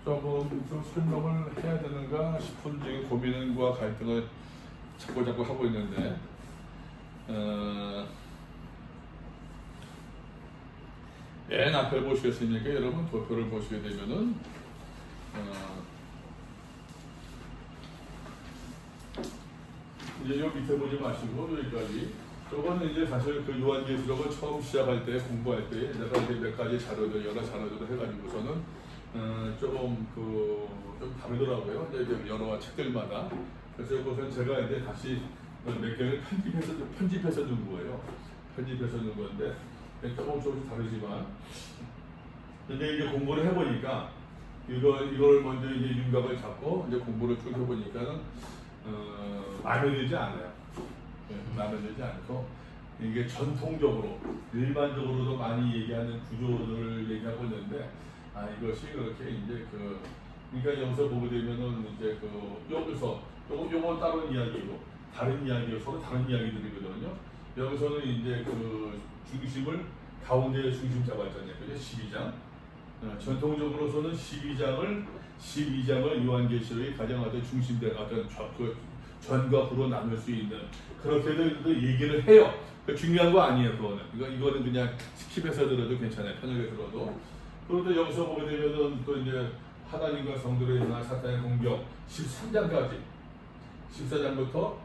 조금 좀 설명을 해야 되는가 싶은 지금 고민과 갈등을 자꾸 하고 있는데, 맨 앞에 보시겠습니까? 여러분 도표를 보시게 되면은 이제 요 밑에 보지 마시고 여기까지. 저거는 이제 사실 그 요한계시록을 처음 시작할 때 공부할 때 내가 이제 몇 가지 자료들 여러 자료들을 해가지고서는 좀 다르더라고요. 이제 여러 책들마다. 그래서 이것은 제가 이제 다시 몇 개를 편집해서 넣은 거예요. 편집해서 넣은 건데 조금씩 다르지만 근데 이제 공부를 해보니까 이걸 먼저 이제 윤곽을 잡고 이제 공부를 쭉 해보니까는 마음에 들지 않아요. 마음에 들지 않고 이게 전통적으로 일반적으로도 많이 얘기하는 구조를 얘기하고 있는데 이것이 그렇게 이제 그러니까 여기서 보게 되면은 이제 여기서 요건 다른 이야기고 다른 이야기고 서로 다른 이야기들이거든요. 여기서는 이제 중심을 가운데에 중심 잡았잖아요. 그죠? 12장. 전통적으로서는 12장을 요한계시록의 가장 어떤 중심된 어떤 전과 후로 나눌 수 있는 그렇게도 얘기를 해요. 중요한 거 아니에요. 이거는 그냥 스킵해서 들어도 괜찮아요. 편하게 들어도. 그런데 여기서 보게 되면은 또 이제 하나님과 성도를 향한 사탄의 공격 13장까지 14장부터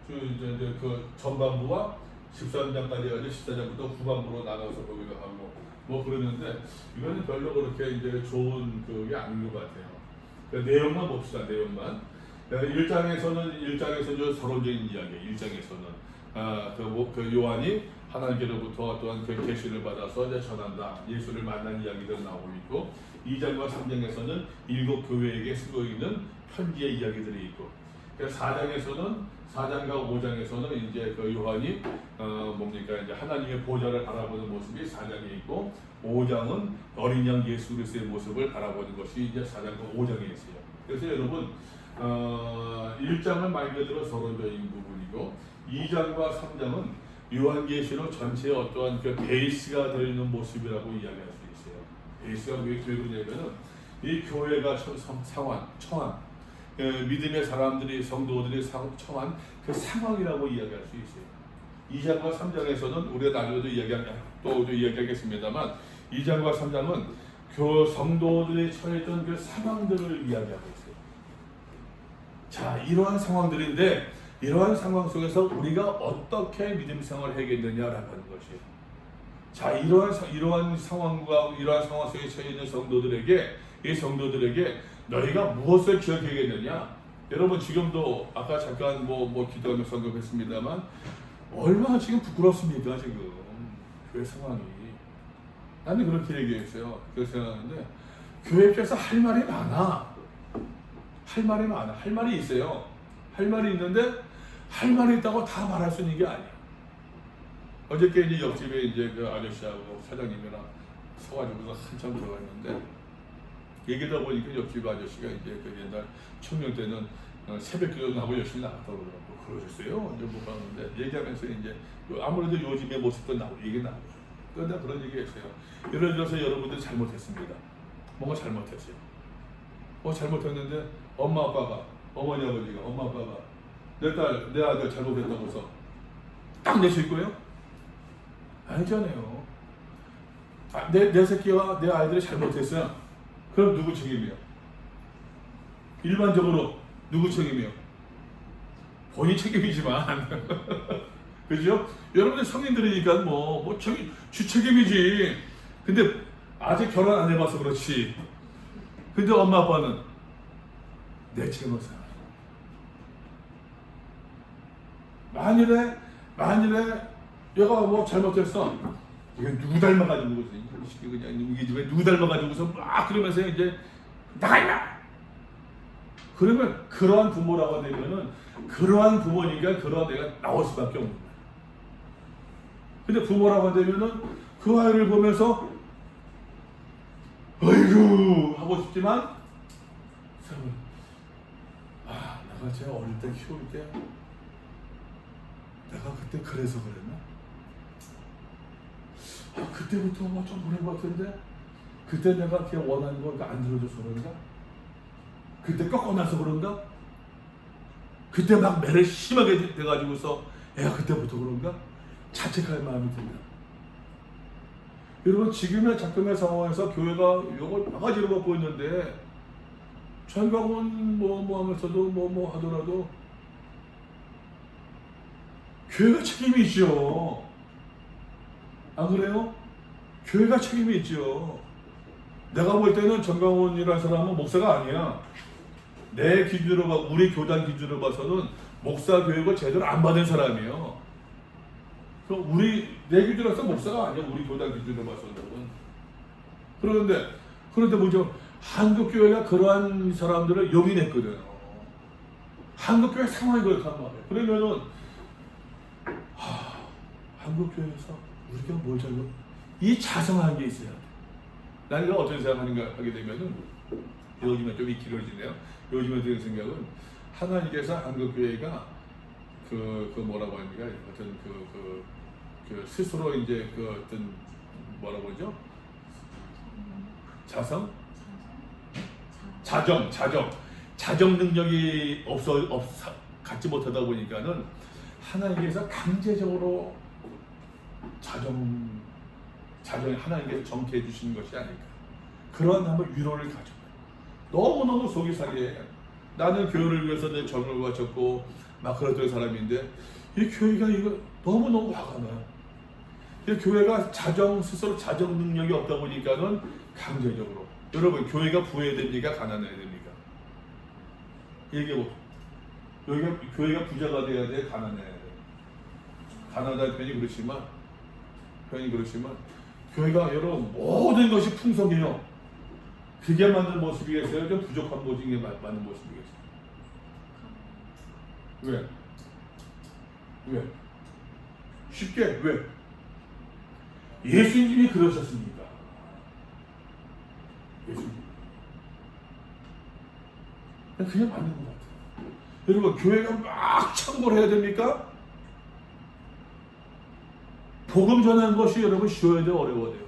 이제 그 전반부와 13장까지 가지고 14장부터 후반부로 나눠서 보기도 하고 뭐 그러는데 이거는 별로 그렇게 이제 좋은 그게 아닌 것 같아요. 그러니까 내용만 봅시다. 내용만. 1장에서는 서론적인 이야기. 1장에서는 그 요한이 하나님께로부터 또한 그 계시를 받아서 이제 전한다. 예수를 만난 이야기들 나오고 있고 2장과 3장에서는 7 교회에게 쓰고 있는 편지의 이야기들이 있고 4장과 5장에서는 이제 그 요한이 이제 하나님의 보좌를 바라보는 모습이 4장에 있고 5장은 어린 양 예수 그리스도의 모습을 바라보는 것이 이제 4장과 5장에 있어요. 그래서 여러분 1장은 말 그대로 서론적인 부분이고 2장과 3장은 요한계시록 전체의 어떠한 그 베이스가 되는 모습이라고 이야기할 수 있어요. 베이스가 왜 그러냐면은 이 교회가 처한 믿음의 사람들이 성도들이 처한 그 상황이라고 이야기할 수 있어요. 2장과 3장에서는 우리가 나중에도 이야기하겠습니다만 2장과 3장은 성도들이 처했던 그 상황들을 이야기하고 있어요. 자, 이러한 상황들인데 이러한 상황 속에서 우리가 어떻게 믿음 생활을 해야겠느냐라는 것이에요. 자, 이러한 상황과 이러한 상황 속에 처해 있는 성도들에게 너희가 무엇을 기억해야겠느냐? 여러분 지금도 아까 잠깐 기도하면서 언급했습니다만 얼마나 지금 부끄럽습니까 지금 교회 상황이. 나는 그렇게 얘기했어요. 그렇게 생각하는데 교회 입장에서 할 말이 많아. 할 말이 있어요. 할 말이 있는데 할 말이 있다고 다 말할 수 있는 게 아니야. 어저께 이제 옆집에 이제 그 아저씨하고 사장님이랑 서가지고 한참 들어갔는데 얘기하다 보니까 옆집 아저씨가 이제 그 옛날 청년 때는 새벽 기도 하고 열심히 나갔다고 그러더라고. 그러셨어요? 이제 못 봤는데 얘기하면서 이제 아무래도 요즘의 모습도 나오고 얘기 나오고. 그런데 그런 얘기했어요. 예를 들어서 여러분들 잘못했습니다. 뭔가 잘못했어요. 잘못했는데 어머니 아버지가 엄마 아빠가 내 아들 잘못했다고서 딱 내실 거예요? 아니잖아요. 내 새끼와 내 아이들이 잘못했어요. 그럼 누구 책임이요? 일반적으로 누구 책임이요? 본인 책임이지만 그죠? 여러분들 성인들이니까 주 책임이지. 근데 아직 결혼 안 해봐서 그렇지. 근데 엄마 아빠는 내 책임을 생각해. 만일에 얘가 잘못했어. 이게 누구 닮아가지고 그냥 이 집에 누구 닮아가지고서 막 그러면서 이제 나가 임마. 그러면 그러한 부모라고 되면은 그러한 부모니까 그러한 애가 나올 수밖에 없는 거야. 근데 부모라고 되면은 그 아이를 보면서 어이구 하고 싶지만 내가 제가 어릴 때 키울 때 내가 그때 그래서 그랬나? 그때부터 좀 그런 것 같은데 그때 내가 걔 원하는 거 안 들어줘서 그런가? 그때 꺾어놔서 그런가? 그때 막 매를 심하게 돼가지고서 애가 그때부터 그런가? 자책할 마음이 든다. 여러분, 지금의 작금의 상황에서 교회가 이걸 바가지로 먹고 있는데 전광훈 뭐 하면서도 뭐 하더라도 교회가 책임이 있죠. 안 그래요? 교회가 책임이 있죠. 내가 볼 때는 전광훈이라는 사람은 목사가 아니야. 내 기준으로 우리 교단 기준으로 봐서는 목사 교육을 제대로 안 받은 사람이에요. 그럼 내 기준으로서 목사가 아니야. 우리 교단 기준으로 봐서는. 그런데 뭐죠? 한국 교회가 그러한 사람들을 용인했거든. 한국 교회 상황이 그렇단 말이에요. 그러면은 한국 교회에서 우리가 뭘 잘못 이 자성한 게 있어야 돼. 나는 어떤 생각하는가 하게 되면은 요즘에 좀 길어지네요. 요즘에 드는 생각은 하나님께서 한국 교회가 그 뭐라고 합니까? 어떤 그 스스로 이제 그 어떤 뭐라고 하죠? 자정 능력이 갖지 못하다 보니까는 하나님께서 강제적으로 자정에 하나님께서 정케해 주시는 것이 아닐까. 그런 한번 위로를 가져요. 너무너무 속이 상해. 나는 교회를 위해서 내 정을 바쳤고 막 그랬던 사람인데 이 교회가 이거 너무너무 화가 나요. 이 교회가 스스로 자정 능력이 없다 보니까는 강제적으로. 여러분, 교회가 부해야 됩니까? 가난해야 됩니까? 얘기해보세요. 교회가 부자가 돼야 돼? 가난해야 돼? 가난한 편이 그렇지만 교회가 여러분 모든 것이 풍성해요. 그게 맞는 모습이겠어요? 좀 부족한 모습이 맞는 모습이겠어요? 왜? 쉽게 왜? 예수님이 그러셨습니다. 예수님. 그냥 맞는 것 같아요. 여러분, 교회가 막 창고를 해야 됩니까? 복음 전하는 것이 여러분 쉬워야 돼요? 어려워야 돼요?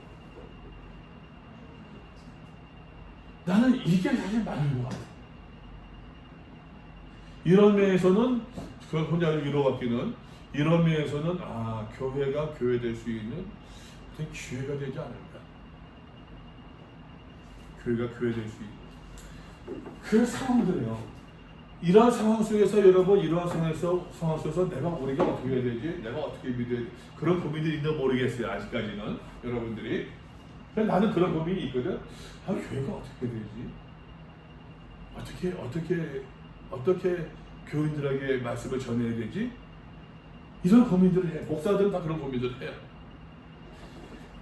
나는 이게 사실 맞는 것 같아요. 이런 면에서는 그 혼자 위로받기는 이런 면에서는 교회가 교회 될 수 있는 어떤 기회가 되지 않을까. 교회가 교회 될 수 있는 그 상황들이에요. 이러한 상황 속에서 여러분 이러한 상황 속에서 우리가 어떻게 해야 되지? 내가 어떻게 믿어야 되지? 그런 고민들이 있는지 모르겠어요. 아직까지는 여러분들이. 나는 그런 고민이 있거든. 교회가 어떻게 되지? 어떻게 교인들에게 말씀을 전해야 되지? 이런 고민들을 해. 목사들은 다 그런 고민들을 해요.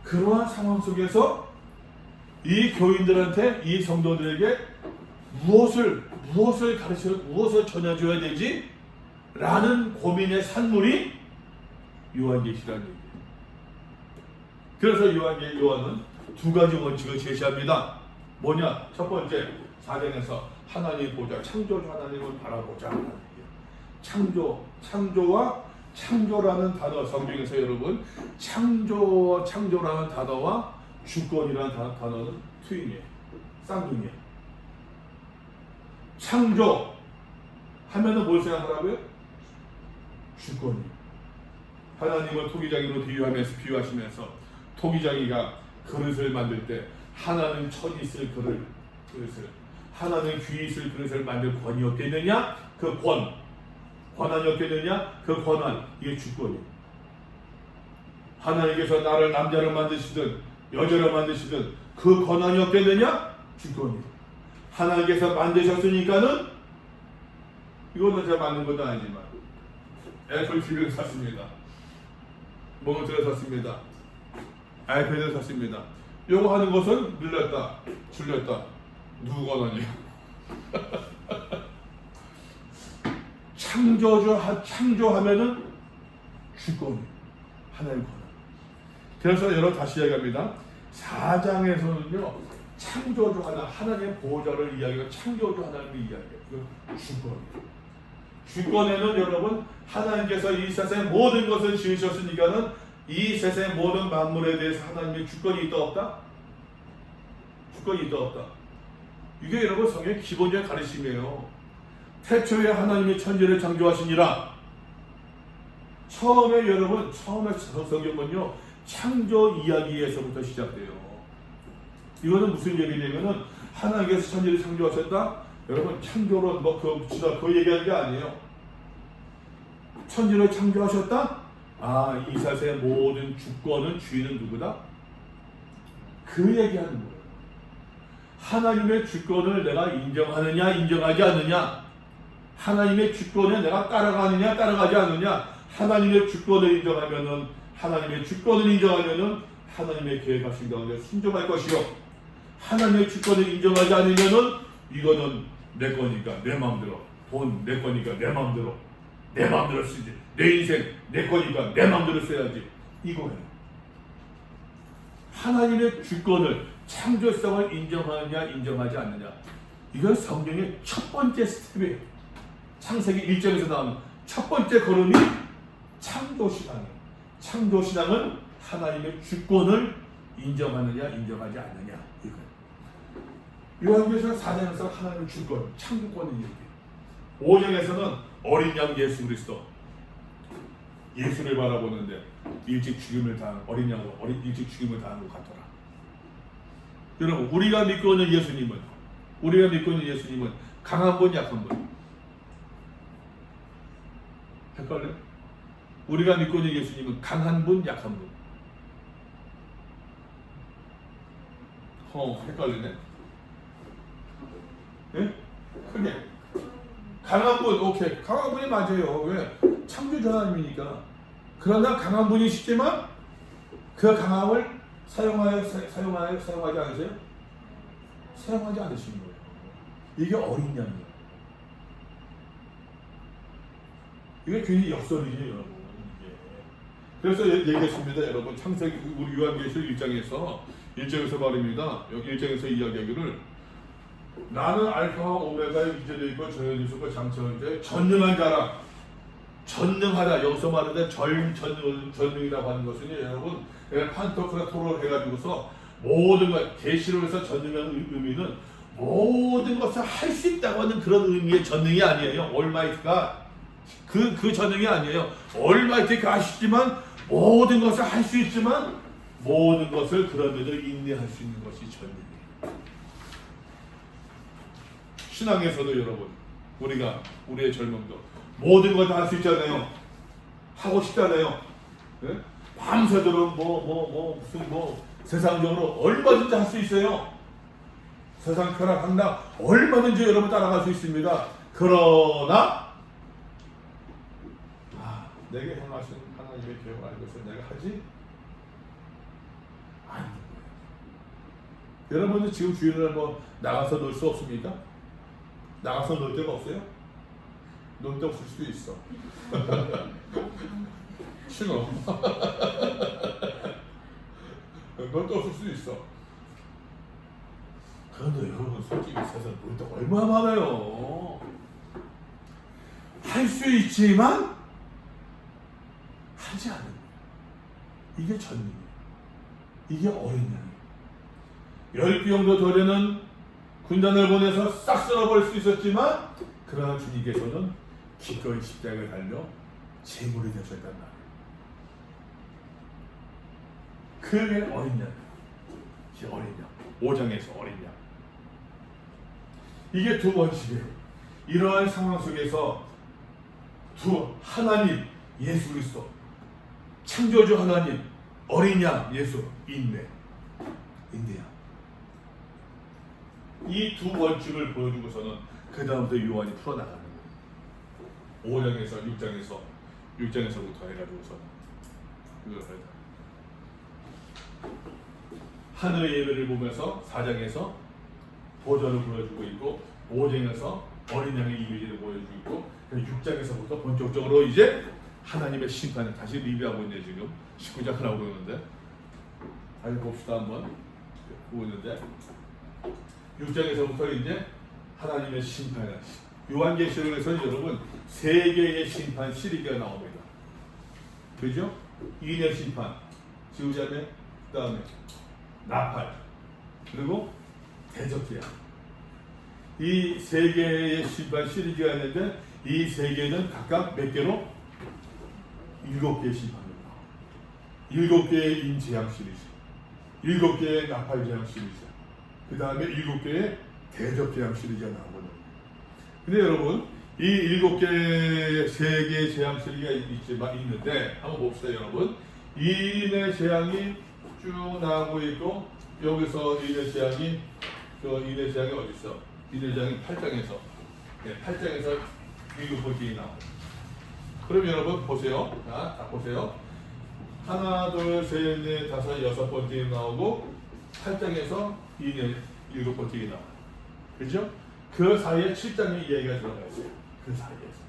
그러한 상황 속에서 이 교인들한테, 이 성도들에게 무엇을 가르쳐, 무엇을 전해줘야 되지? 라는 고민의 산물이 요한계시라는 얘기예요. 그래서 요한은 두 가지 원칙을 제시합니다. 뭐냐? 첫 번째, 4장에서 하나님의 보좌, 창조주 하나님을 바라보자. 창조라는 단어, 성경에서 여러분, 창조라는 단어와 주권이라는 단어는 트윈이에요. 쌍둥이에요. 창조 하면은 뭘 생각하라고요? 주권이. 하나님을 토기장이로 비유하시면서 토기장이가 그릇을 만들 때 하나는 천이 있을 그릇을, 하나는 귀 있을 그릇을 만들 권이 없겠느냐? 그 권한이 없겠느냐? 그 권한, 이게 주권이에요. 하나님께서 나를 남자로 만드시든 여자로 만드시든 그 권한이 없겠느냐? 주권이에요. 하나님께서 만드셨으니까는, 이거는 제가 만든 것도 아니지만 애플 TV를 샀습니다. 모니터를 샀습니다. 아이패드를 샀습니다. 요거 하는 것은 늘렸다, 줄였다. 누구 권한이에요? 창조하면은 주권이 하나의 권한. 그래서 여러분 다시 이야기합니다. 4장에서는요 창조주 하나님의 보호자를 이야기하고 창조주 하나님을 이야기해요. 주권이에요. 주권에는 여러분 하나님께서 이 세상의 모든 것을 지으셨으니까는 이 세상의 모든 만물에 대해서 하나님의 주권이 있다 없다? 주권이 있다 없다? 이게 여러분 성경의 기본적인 가르침이에요. 태초에 하나님이 천지를 창조하시니라. 처음에 여러분, 처음에 성경은요 창조 이야기에서부터 시작돼요. 이거는 무슨 얘기냐면은 하나님께서 천지를 창조하셨다. 여러분 창조론 그 얘기하는 게 아니에요. 천지를 창조하셨다. 이 세상의 모든 주권은 주인은 누구다? 그 얘기하는 거예요. 하나님의 주권을 내가 인정하느냐 인정하지 않느냐, 하나님의 주권에 내가 따라가느냐 따라가지 않느냐. 하나님의 주권을 인정하면은, 하나님의 주권을 인정하면은 하나님의 계획하신 가운데 순종할 것이요, 하나님의 주권을 인정하지 않으면은 이거는 내 거니까 내 마음대로, 돈 내 거니까 내 마음대로 쓰지, 내 인생 내 거니까 내 마음대로 써야지, 이거예요. 하나님의 주권을, 창조성을 인정하느냐 인정하지 않느냐, 이건 성경의 첫 번째 스텝이에요. 창세기 1장에서 나오는 첫 번째 걸음이 창조신앙이에요. 창조신앙은 하나님의 주권을 인정하느냐 인정하지 않느냐, 이거예요. 요한계시록 4장에서 하나님의 주권, 창조권을 얘기해요. 5장에서는 어린 양 예수 그리스도, 예수를 바라보는데 일찍 죽임을 당한 어린 양으로 일찍 죽임을 당한 것 같더라. 여러분, 우리가 믿고 있는 예수님은 강한 분 약한 분? 헷갈려? 우리가 믿고 있는 예수님은 강한 분 약한 분? 헷갈리네. 예? 크게 강한 분, 오케이, 강한 분이 맞아요. 왜? 창조주 하나님이니까. 그러나 강한 분이시지만 그 강함을 사용하지 않으세요? 사용하지 않으시는 거예요. 이게 어린 양이에요. 이게 굉장히 역설이죠, 여러분. 그래서 얘기했습니다, 여러분. 창세기, 우리 요한계시록 1장에서 말입니다. 여기 1장에서 이야기하기를, 나는 알파와 오메가의 이전에 있고 전에 있었고 장차할 전능한 자라. 전능하다, 여기서 말하는 전능이라고 하는 것은 여러분 판토크라토로 해가지고서 모든 것, 계시록에서 전능한 의미는 모든 것을 할 수 있다고 하는 그런 의미의 전능이 아니에요. 올마이트가 그 전능이 아니에요. 올마이트가 하시지만 모든 것을 할 수 있지만 모든 것을 그런데도 인내할 수 있는 것이 전능이에요. 신앙에서도 여러분, 우리의 젊음도 모든 걸 다 할 수 있잖아요. 하고 싶잖아요. 네? 밤새도록 무슨 세상적으로 얼마든지 할 수 있어요. 세상 쾌락한다 얼마든지 여러분 따라갈 수 있습니다. 그러나 내게 향하신 하나님의 계획을 알고서 내가 하지 않는 거예요. 여러분은 지금 주일날 나가서 놀 수 없습니까? 나가서 놀 데가 없어요? 놀 데 없을 수도 있어. 싫어. 놀 데 없을 수도 있어. 그런데 여러분, 솔직히 세상 놀 데가 얼마나 많아요. 할 수 있지만 하지 않는 거예요. 이게 전능이에요. 이게 어린 양이에요. 10비 정도 되려는 군단을 보내서 싹 쓸어버릴 수 있었지만, 그러나 주님께서는 기꺼이 십자가에 달려 제물이 되셨단 말이에요. 그게 어린 양이에요. 이게 어린 양. 5장에서 어린 양. 이게 두 번씩이에요. 이러한 상황 속에서 하나님, 예수 그리스도, 창조주 하나님, 어린 양, 예수, 인내야. 이 두 원칙을 보여주고서는 그 다음부터 요한이 풀어나가는 거예요. 5장에서 6장에서부터 해가지고서는 이걸 해야 돼. 하늘의 예배를 보면서 4장에서 보좌를 보여주고 있고, 5장에서 어린 양의 이미지를 보여주고 있고, 6장에서부터 본격적으로 이제 하나님의 심판을 다시 리뷰하고 있는데, 지금 19장을 나오고 있는데, 다시 봅시다 한번. 보고 있는데 6장에서부터 이제 하나님의 심판을, 요한계시록에서는 여러분 세 개의 심판 시리즈가 나옵니다. 그죠? 이년 심판, 지우자매, 그 다음에 나팔, 그리고 대적제야. 이 세 개의 심판 시리즈가 있는데 이 세 개는 각각 몇 개로? 7개의 심판입니다. 7개의 인재앙 시리즈, 7개의 나팔재앙 시리즈, 그 다음에 7개의 대접재앙 시리즈가 나오거든요. 근데 여러분 이 7개, 3개의 재앙 시리즈가 있는데 한번 봅시다 여러분. 인의 재앙이 쭉 나오고 있고 여기서 인의 재앙이 인의 재앙이 어디 있어? 인의 재앙이 8장에서 8장에서 7번째에 나와요. 그럼 여러분 보세요. 자 보세요. 하나, 둘, 셋, 넷, 다섯, 6번째에 나오고 8장에서 인의 7번째에 나와요. 그렇죠? 그 사이에 7장의 이야기가 들어가 있어요. 그 사이에서.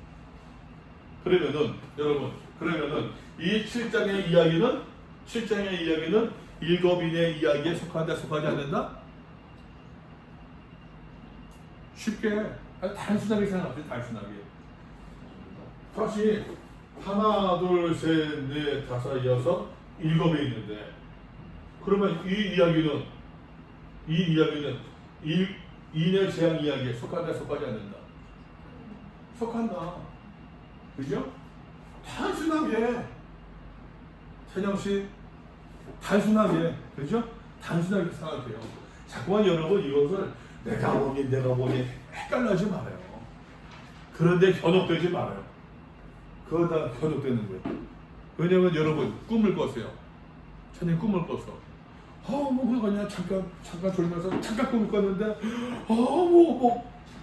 그러면은 여러분 이 7장의 이야기는 7인의 이야기에 속한다 속하지 않는다? 쉽게 단순하게 생각하세요. 단순하게. 다시 하나, 둘, 셋, 넷, 다섯, 6, 7에 있는데 그러면 이 이야기는 인의 재앙 이야기에 속한다 속하지 않는다? 속한다. 그죠? 단순하게 세정씨 단순하게 그죠? 단순하게 생각해요. 자꾸만 여러분 이것을 내가 보니 헷갈려하지 말아요. 그런데 현혹되지 말아요. 그러다 현혹되는 거예요. 왜냐면 여러분 꿈을 꿨어요. 천님 꿈을 꿨어. 뭐 그냥 잠깐 졸면서 잠깐 꿈을 꿨는데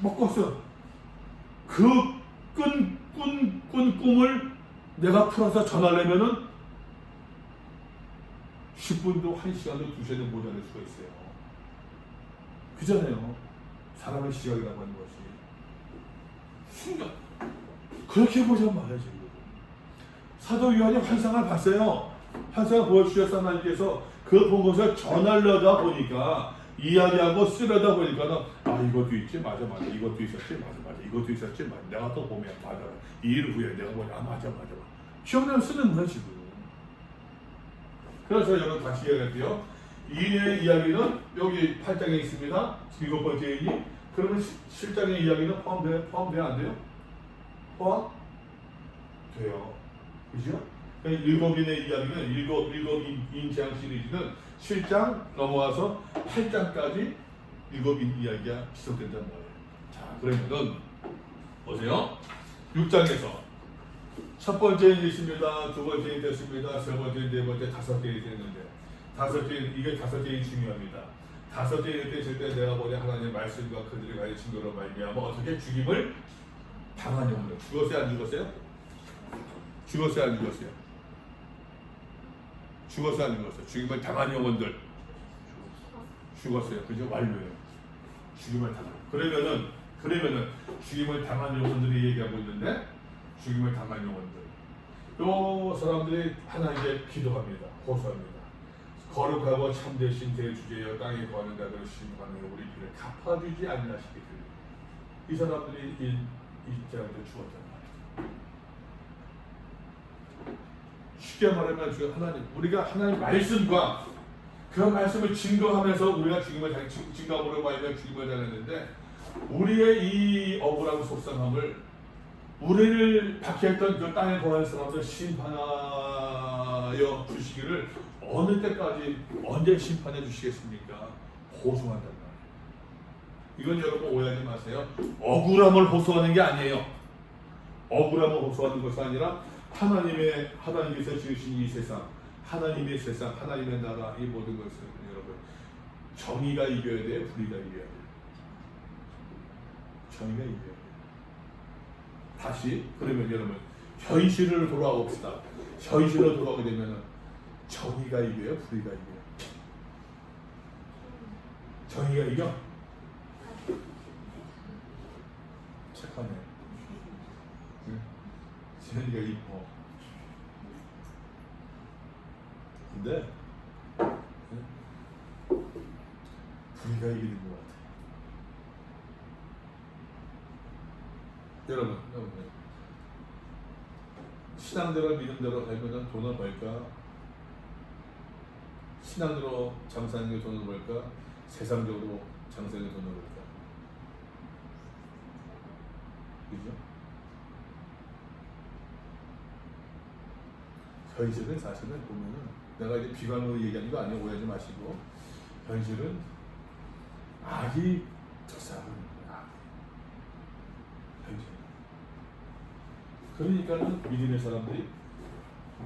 못 꿨어. 그 꾼 꿈을 내가 풀어서 전하려면은 10분도 1시간도 2시간도 모자랄 수가 있어요. 그잖아요. 사람의 시각이라고 하는 것이. 순간 그렇게 보자 말이지. 사도 요한이 환상을 봤어요. 환상을 보여주셔서 하나님께서 그 본 것을 전하려다 보니까 이야기하고 쓰려다 보니까는 이것도 있지 맞아 이것도 있었지 맞아 이것도 있었지 맞아 내가 또 보면 맞아 이 일 후에 내가 보니 맞아 기억나면 쓰는 거야 지금. 그래서 여러분 다시 이야기할게요. 인의 이야기는 여기 8장에 있습니다. 7번째 인이. 그러면 7장의 이야기는 포함돼야 안 돼요? 포함? 돼요. 그죠? 7인의 이야기는 7인 재앙 시리즈는 7장 넘어와서 8장까지 7인 이야기가 지속된단 말이에요. 자, 그러면은 보세요. 6장에서 첫 번째는 있습니다. 두 번째는 됐습니다. 세 번째, 네 번째, 다섯 개이 됐는데 이게 다섯 개이 중요합니다. 다섯 개이 됐을 때 내가 보니 하나님의 말씀과 그들이 가진 증거로 말미암아 어떻게 죽임을 당하냐고요. 죽었어요? 안 죽었어요? 죽었어요? 안 죽었어요? 죽었어요? 안 죽었어요? 죽임을 당한 영혼들 죽었어요. 그죠? 완료예요. 죽임을 당한. 그러면은 죽임을 당한 영혼들이 얘기하고 있는데 죽임을 당한 영혼들. 요 사람들이 하나님께 기도합니다. 호소합니다. 거룩하고 참되신 대주제여 땅에 거하는 자들을 심판하여 우리 피를 갚아주지 않나 싶게 들립니다. 이 사람들이 이 자들을 죽었단 말이에요. 쉽게 말하면 우리가 하나님 말씀과 그 말씀을 증거하면서 우리가 증거함으로 말하면 죽임을 당했는데 우리의 이 억울하고 속상함을 우리를 박해했던 그 땅에 거하는 사람들 심판하여 주시기를 어느 때까지 언제 심판해 주시겠습니까? 호소한단 말이에요. 이건 여러분 오해하지 마세요. 억울함을 호소하는 게 아니에요. 억울함을 호소하는 것이 아니라 하나님께서 지으신 이 세상, 하나님의 세상, 하나님의 나라, 이 모든 것을 여러분 정의가 이겨야 돼요, 불의가 이겨야 돼요. 정의가 이겨야 돼요. 다시 그러면 여러분 현실을 돌아가 봅시다. 현실로 돌아오게 되면 정의가 이겨요, 불의가 이겨요. 정의가 이겨? 착하네. 지현이가 이뻐. 근데 불의가 이기는 것 같아. 여러분 신앙대로 믿음대로 살면 돈을 벌까? 신앙대로 장사하는 게 돈을 벌까? 세상적으로 장사하는 게 돈을 벌까? 그죠? 현실은 사실은 보면은 내가 이제 비관으로 얘기하는 거 아니에요. 오해하지 마시고 현실은 악이 쫓아오는 거야. 현실. 그러니까는 믿음의 사람들이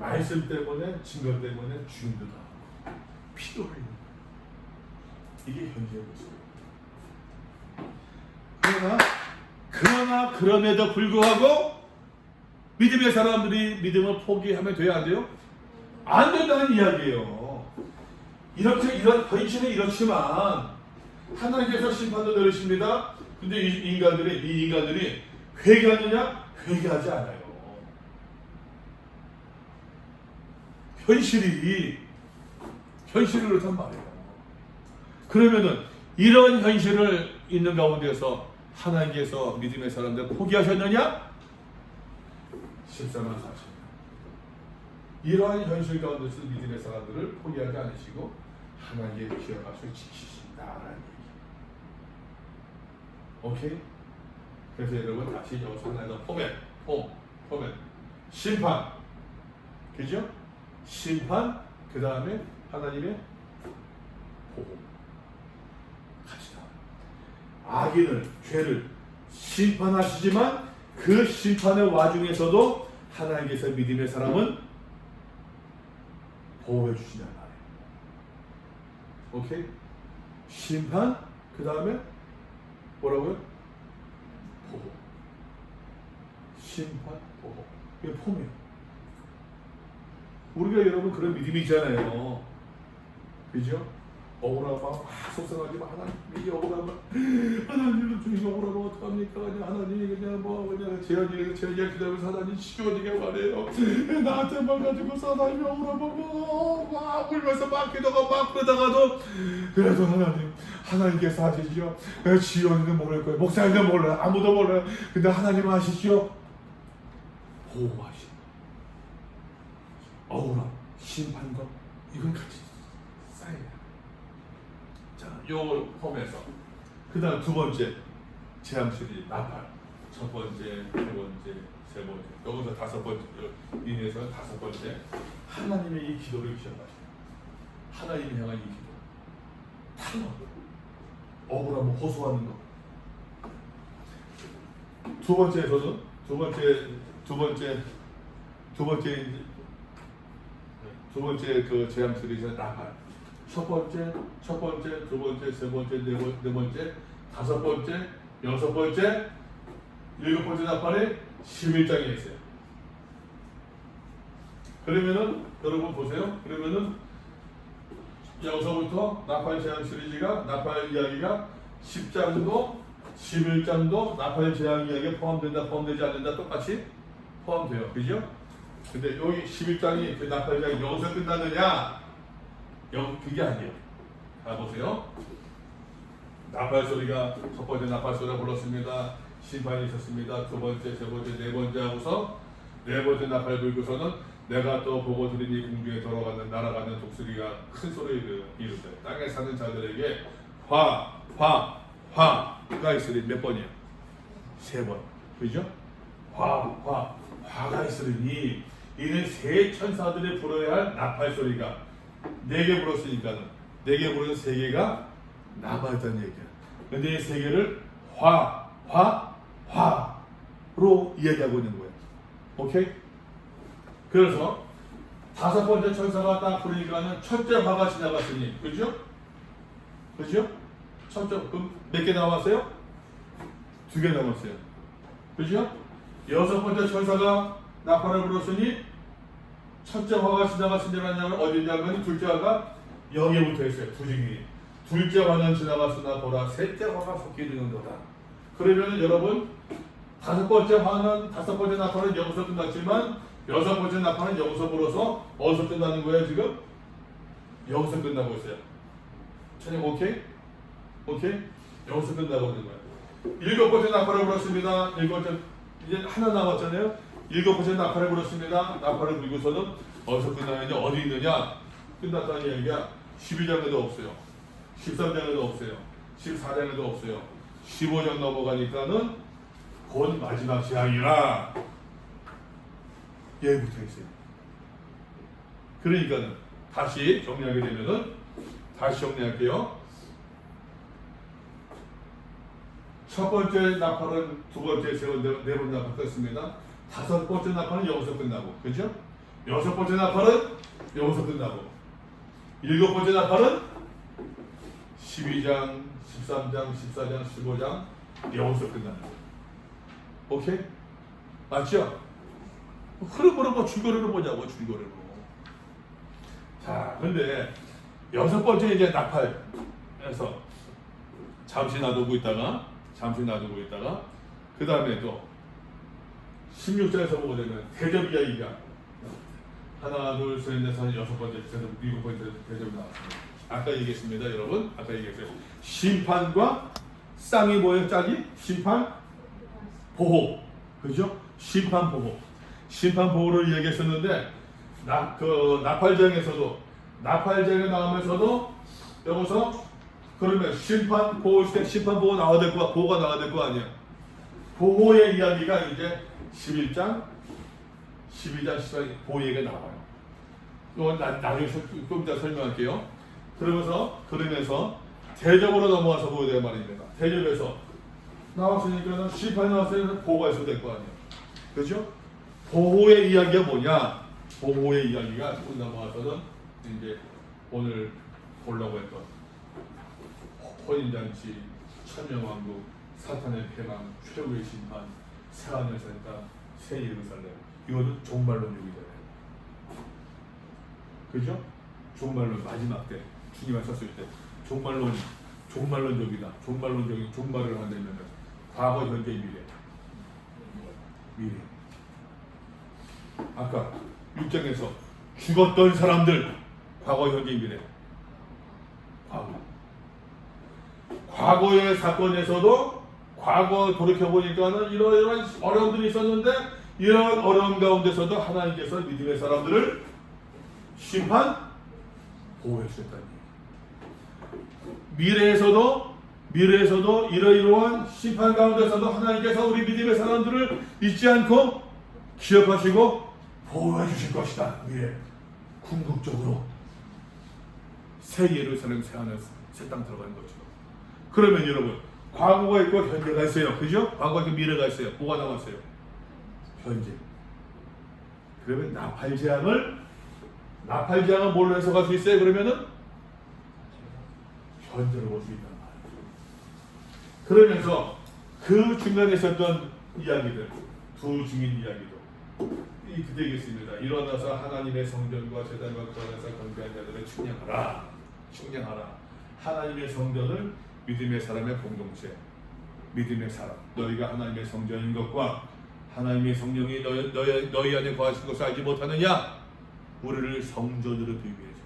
말씀 때문에 증거 때문에 죽임도 당하고 피도 흘리는 거야. 이게 현실의 모습이에요. 그러나 그럼에도 불구하고 믿음의 사람들이 믿음을 포기하면 돼야 안 돼요? 안 된다는 이야기예요. 이렇게 이런 현실은 이렇지만 하나님께서 심판도 내리십니다. 근데 이 인간들이 회개하느냐? 회개하지 않아요. 현실이 그렇단 말이에요. 그러면은 이런 현실을 있는 가운데서 하나님께서 믿음의 사람들 포기하셨느냐? 14만 4천. 이러한 현실 가운데서 믿음의 사람들을 포기하지 않으시고 하나님의 기억하시고 지키신다라는 얘기. 오케이? 그래서 여러분 다시 여기서 하나의 포맷, 심판, 그죠? 심판, 그 다음에 하나님의 보호. 같이 다. 악인을, 죄를 심판하시지만 그 심판의 와중에서도 하나님께서 믿음의 사람은 보호해 주신단 말이에요. 오케이? 심판, 그 다음에 뭐라고요? 보호. 심판, 보호. 이게 폼이에요. 우리가 여러분 그런 믿음이 있잖아요. 그죠? 억울하면 막 속상하지만 하나님 억울하면 하나님 좀 이거 억울하면 어떡합니까? 그냥 하나님 그냥 재현이가 기다리면서 하나님 시원하게 말해요. 나한테만 가지고서 하나님이 억울하면 막 울면서 막 기도가 막 그러다가도 그래도 하나님께서 하시죠. 지연이는 모를 거예요. 목사님은 몰라요. 아무도 몰라요. 근데 하나님은 하시죠. 보호하시고 억울함, 심판과 이건 같이 쌓여요. 자, 요 폼에서 그 다음 두 번째 재앙실이 나팔. 첫 번째, 두 번째, 세 번째, 여기서 다섯 번째, 인해서 다섯 번째 하나님의 이 기도를 기억하시고 하나님을 향한 이 기도 탄원, 억울함을 호소하는 것. 두 번째에서는 두 번째 그 재앙실이 나팔. 첫 번째, 두 번째, 세 번째, 네 번째, 다섯 번째, 여섯 번째, 일곱 번째 나팔이 11장에 있어요. 그러면은 여러분 보세요. 그러면은 여기서부터 나팔 재앙 시리즈가 나팔 이야기가 10장도 11장도 나팔 재앙 이야기에 포함된다, 포함되지 않는다 똑같이 포함돼요. 그죠? 근데 여기 11장이 그 나팔 재앙이 여기서 끝나느냐? 그게 아니에요. 자 보세요. 나팔 소리가 첫 번째 나팔 소리가 불렀습니다. 심판이 있었습니다. 두 번째, 세 번째, 네 번째 하고서 네 번째 나팔 불고서는 내가 또 보고 들으니 공중에 돌아가는 날아가는 독수리가 큰 소리를 이르되 땅에 사는 자들에게 화가 있으리. 몇 번이에요? 세 번. 그죠? 화가 있으리니 이는 세 천사들이 불어야 할 나팔 소리가 네 개 불었으니까는 네 개 불어서 세 개가 남아있다는 얘기야. 근데 이 세 개를 화로 이야기하고 있는 거예요. 오케이? 그래서 다섯 번째 천사가 딱 부르니까는 첫째 화가 지나갔으니, 그죠? 첫째, 그럼 몇 개 남았어요? 두 개 남았어요. 그죠? 여섯 번째 천사가 나팔을 불었으니 첫째 화가 지나갔으냐면 어디냐면 둘째 화가 여기에 붙어 있어요. 두 증인이. 둘째 화는 지나갔으나 보라 셋째 화가 속히 이르는도다. 그러면 여러분 다섯 번째 나팔은 여기서 끝났지만 여섯 번째 나팔은 여기서 불어서 어디서 끝나는 거예요 지금? 여기서 끝나고 있어요. 천님 오케이? 여기서 끝나고 있는 거예요. 일곱 번째 나팔을 불었습니다. 이제 하나 남았잖아요. 일곱 번째 나팔을 불었습니다. 나팔을 불고서는 어디서 끝나느냐? 어디 있느냐? 끝났다는 얘기가 12장에도 없어요. 13장에도 없어요. 14장에도 없어요. 15장 넘어가니까는 곧 마지막 재앙이라 여기 붙어 있어요. 그러니까 다시 정리하게 되면은 다시 정리할게요. 첫 번째 나팔은 두 번째, 세 번째, 네 번째 나팔 끝습니다. 다섯 번째 나팔은 여기서 끝나고, 그죠? 여섯 번째 나팔은 여기서 끝나고, 일곱 번째 나팔은 12장, 13장, 14장, 15장 여기서 끝나는 거예요. 오케이? 맞죠? 흐름으로 뭐 줄거리로 보자고, 줄거리로. 자, 근데 여섯 번째 이제 나팔에서 잠시 놔두고 있다가 그 다음에 또 16절에서 보게 되면 대접 이야기가 하나, 둘, 셋, 넷, 다섯, 여섯 번째, 일곱 번째 대접이 나왔습니다. 아까 얘기했습니다, 여러분. 아까 얘기했어요. 심판과 쌍이 뭐예요? 짝이? 심판, 보호. 그죠? 심판, 보호. 심판, 보호를 얘기했었는데 나팔장에 나오면서도 여기서 그러면 심판, 보호 때 심판, 보호 나와야 될 거, 보호가 나와야 될 거 아니야. 보호의 이야기가 이제 11장, 12장, 14장 보호 얘기가 나와요. 이건 나중에 좀 이따 설명할게요. 그러면서 대접으로 넘어와서 보게 될 말입니다. 대접에서 나왔으니까 심판이 나왔으니까 보호가 있어야 될 거 아니야. 그죠? 보호의 이야기가 뭐냐? 보호의 이야기가 넘어와서는 이제 오늘 보려고 했던 혼인잔치, 천명왕국, 사탄의 패망, 최후의 심판, 새하늘 새 땅, 새 예루살렘. 이거는 종말론적이잖아요. 그죠? 종말론 마지막 때 주님이 섰을 때 종말론적이다. 종말을 한다면 과거, 현재, 미래. 아까 6장에서 죽었던 사람들 과거, 현재, 미래. 과거의 사건에서도 과거 돌이켜보니까는 이러한 어려움들이 있었는데 이런 어려움 가운데서도 하나님께서 믿음의 사람들을 심판, 보호해 주셨다니. 미래에서도 이러이러한 심판 가운데서도 하나님께서 우리 믿음의 사람들을 잊지 않고 기억하시고 보호해 주실 것이다. 미래 궁극적으로 새 예루살렘, 새 하늘, 새 땅 들어가는 거죠. 그러면 여러분 과거가 있고 현재가 있어요. 그죠? 과거가 있고 미래가 있어요. 뭐가 남았어요? 현재. 그러면 나팔재앙을 뭘로 해석할 수 있어요? 그러면은 현재로 볼 수 있단 말이에요. 그러면서 그 중간에 있었던 이야기들, 두 증인 이야기도 그때 얘기했습니다. 일어나서 하나님의 성전과 제단과 그 안에서 경배한 자들을 측량하라. 하나님의 성전을 믿음의 사람의 공동체, 믿음의 사람, 너희가 하나님의 성전인 것과 하나님의 성령이 너희 안에 거하신 것을 알지 못하느냐? 우리를 성전으로 비교해서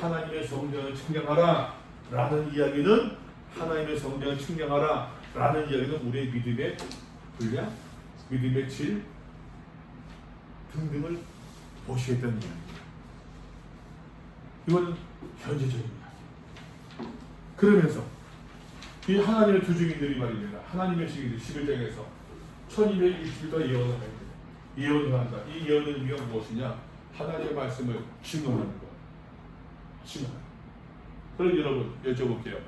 하나님의 성전을 측량하라 라는 이야기는 하나님의 성전을 측량하라 라는 이야기는 우리의 믿음의 분량, 믿음의 질 등등을 보시겠다는 이야기입니다. 이건 현재적인 이야기. 그러면서 이 하나님의 두 증인들이 말입니다. 하나님의 증인들 11장에서 1260일간 예언을 한다. 이 예언의 의미가 무엇이냐? 하나님의 말씀을 증언하는 것. 그럼 여러분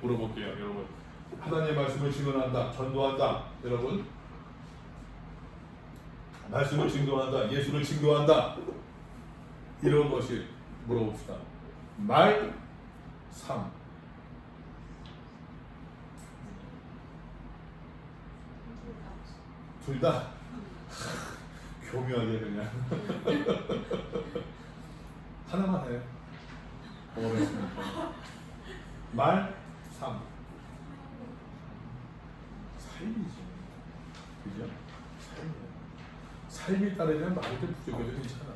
물어볼게요. 여러분 하나님의 말씀을 증언한다, 전도한다. 여러분 말씀을 증거한다, 예수를 증거한다. 이런 것이 물어봅시다. 말 3. 둘 다 교묘하게 그냥 하나만 해요. 말 3. 삶이지. 그죠? 삶이 따르면 말이 좀 부족해도 괜찮아.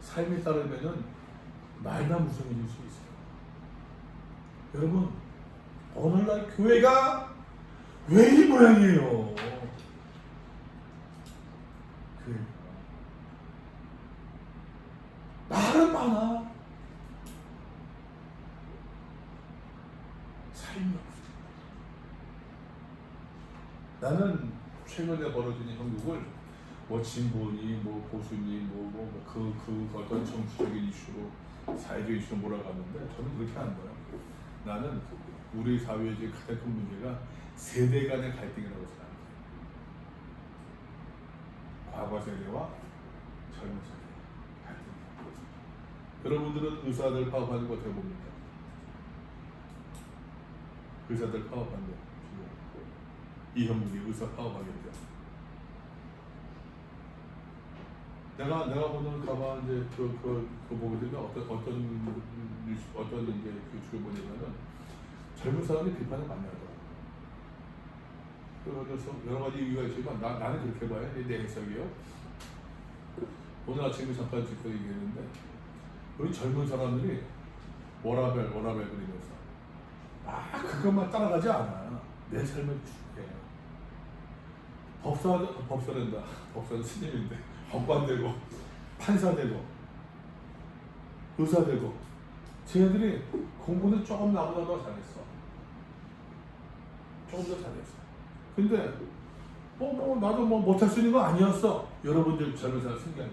삶이 따르면은 말만 무성해질 수 있어요. 여러분, 오늘날 교회가 왜 이 모양이에요? 말은 많아. 삶이 없어. 나는 최근에 벌어진 형국을 뭐 진보니 뭐 보수니 그 어떤 정치적인 이슈로 사회적 이슈로 몰아갔는데 저는 그렇게 안 봐요. 나는 우리 사회의 지금 가장 큰 문제가 세대 간의 갈등이라고 생각해요. 과거 세대와 젊은 세대 갈등. 여러분들은 의사들 파업하는 거 어떻게 봅니까? 의사들 파업한대. 이 형국이 의사 파업하겠대. 내가 보는 가만 이제 그 보게 되면 어떤 이제 그 주로 보냐면은 젊은 사람이 비판을 많이 하더라고. 그래서 여러 가지 이유가 있지만 나는 그렇게 봐요. 내 해석이요. 오늘 아침에 잠깐 듣고 얘기했는데 우리 젊은 사람들이 워라벨 그리면서 그것만 따라가지 않아. 내 삶을 추구해요. 법사된다. 법사는 스님인데 법관 되고 판사 되고 의사 되고 쟤네들이 공부는 조금 나보다 더 잘했어. 조금 더 잘했어. 근데 나도 못할 수 있는 거 아니었어. 여러분들 젊은 사람 신기하게.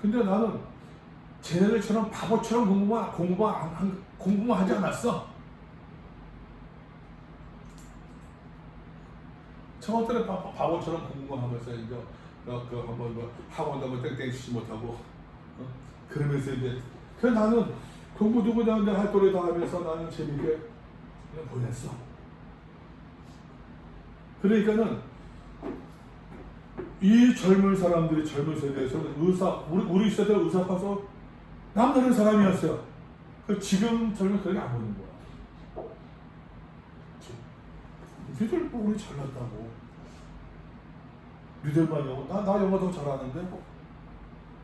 근데 나는 쟤네들처럼 바보처럼 공부만 하지 않았어. 저것들은 바보처럼 공부만 하면서 이제 한번 학원도 한번 땡땡 치지 못하고 그러면서 이제 그래서 나는 공부도 그냥 할 거리 다 하면서 나는 재밌게 그냥 보냈어. 그러니까는 이 젊은 사람들이 젊은 세대에서는 우리 세대 의사 가서 남다른 사람이었어요. 지금 젊은 그렇게 안 보는 거야. 니들 우리 잘났다고. 니들만 영어 나 영어 더 잘하는데